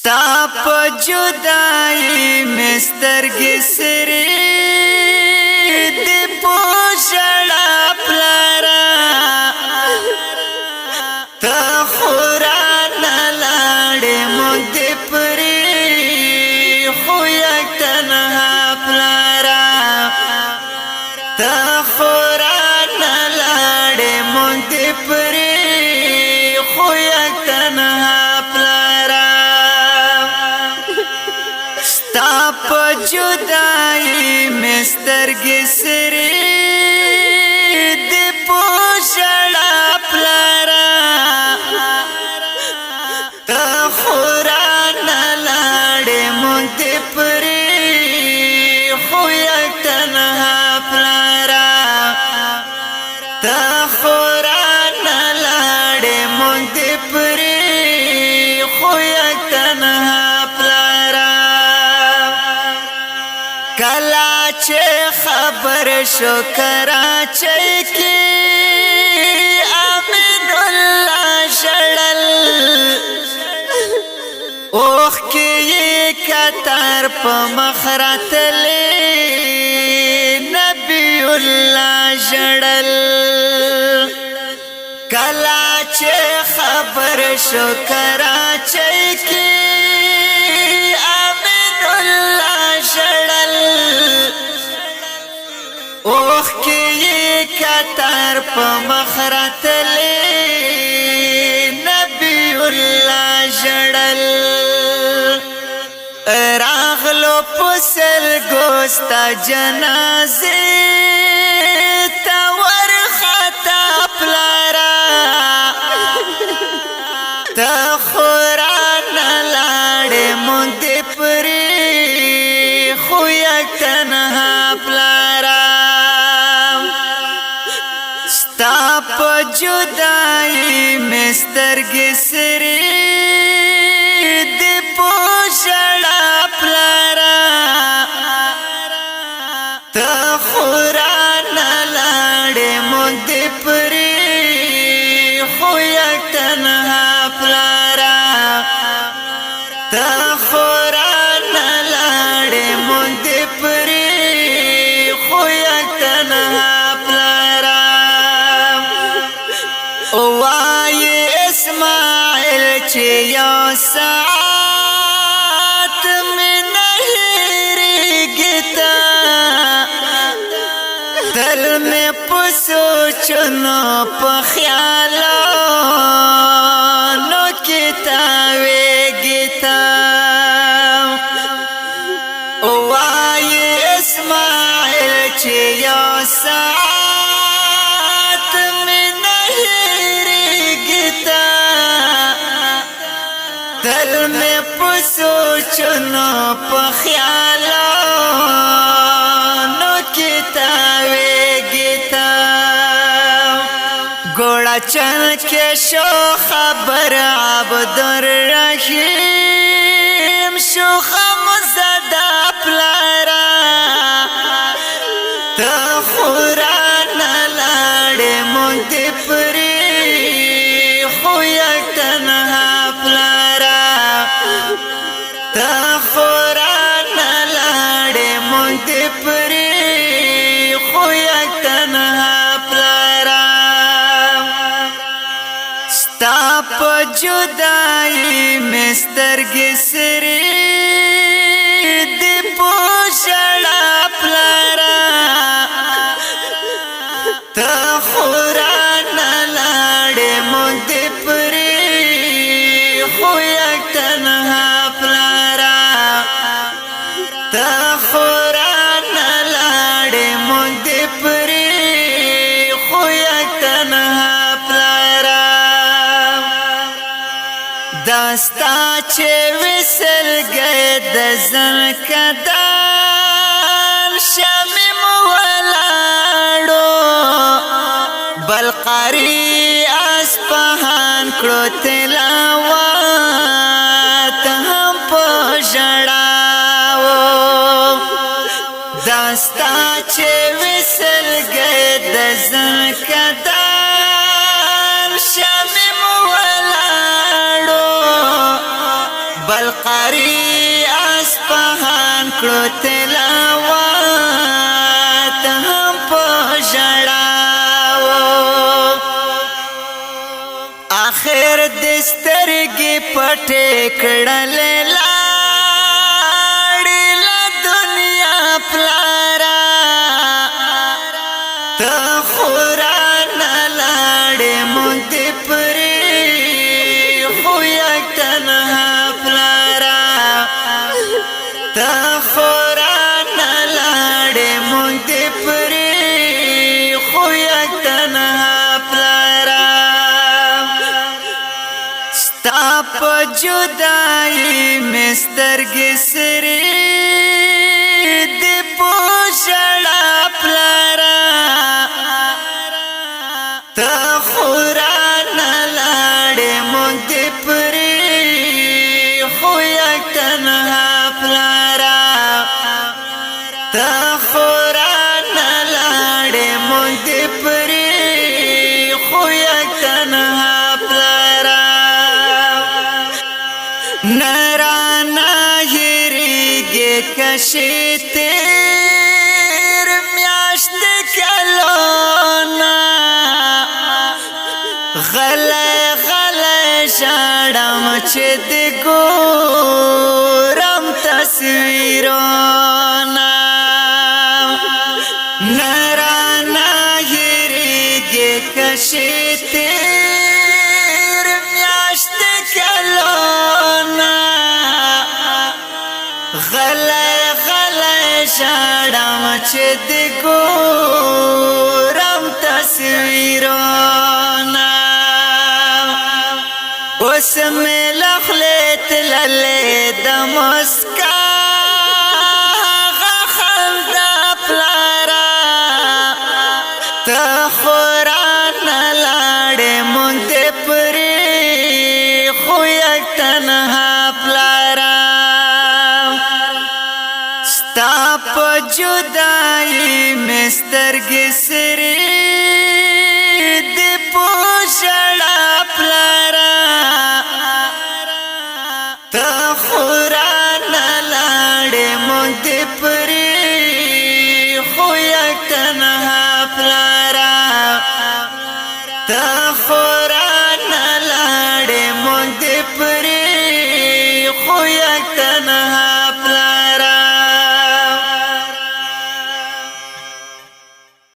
ستا په جدائی مسترګې سرې دې په ژړا پلارا ته خو رانه لاړې موږ دې پرېښو یک تنها پلارا ته خو رانه لاړې موږ دې پرېښو یک تنها ستا په جدائی مسترګې سرې دې په ژړا پلارا ته خو رانه لاړې موږ دې پرېښو یک تنها پلارا ته خو رانه لاړې موږ دې پرېښو یک تنها کلا چې خبر شو کراچۍ کې امین الله شړل اوخ کې کتر په مخ راتلې نبی الله شړل کلا چې خبر شو کراچۍ کې اوخ کی کتر په مخ راتلې نبی الله جړل راغلو پسل ګوستا جنازه تا ورختا پلارا تا خوران لاړې مونږ دې پرېښو یک تنها پلارا ستا په جدائی مسترګې سرې دې په ژړا پلارا ته خو رانه لاړې موږ دې پرېښو یک تنها پلارا ته خو رانه لاړې موږ دې پرېښو یک تنها وای اسماعیل چې یو ساعت مې نه هېرېږي ته تل مې په سوچونو په خیالونو کې تاوېږي ته وای اسماعیل چې یو ساعت مې تل میں پسوچنو پا خیالانو کی تاویگی تا گوڑا چل کے شو خبر عبدالرحیم شو خمزدہ پلارا تا خورانا لاڑے مونگ دی پرېښو یک تنها پلارا تا خو رانه لاړې مونږ دې پرېښو یک تنها پلارا ستا په جدائی مسترګې سرې دې په ژړا پلارا تا خو رانه لاړې مونږ دې پرېښو یک تنها پلارا تا خو رانه لاړې مونږ دې پرېښو یک تنها پلارا دا ستا چې وسلګی د زنکدان شمې مو ولاړو بل قاری اصفهان کړو تلاوت هم په ژړاو دا ستا چې وسلګی د زنکدان شمې مو ولاړو بل قاری اسپهان کړو تلاوت هم په ژړاو آخر د سترګې پټې کړلې لاړې له دنیا پلاره ته خو رانه لاړې مونږ دې پرېښو یک تنها پلاره ته خو رانه لاړې مونږ دې پرېښو یک تنها پلاره ستا په جدایي مې سترګې سرې دې په ژړا پلاره ته خو رانه لاړې مونږ دې پرېښو یک تنها پلاره ته خو رانه لاړې مونږ دې پرېښو یک تنها پلاره نرانا هیریږي کشي تیر میاشت کلونه غلی غلی ژاړم چې د ګورم تصویرونه نرانا هیریږي کشي تیر میاشت کلونه غلی غلی ژاړم چې د ګورم تصویرونه اوس مې له خولې تللې د مسکا هغه خندا پلاره ته خو رانه لاړې مونږ دې پرېښو یک تنها پلاره ستا په جدایي مې سترګې سرې دې په ژړا پلاره ته خو رانه لاړې مونږ دې پرېښو یک تنها پلاره ته خو رانه لاړې مونږ دې پرېښو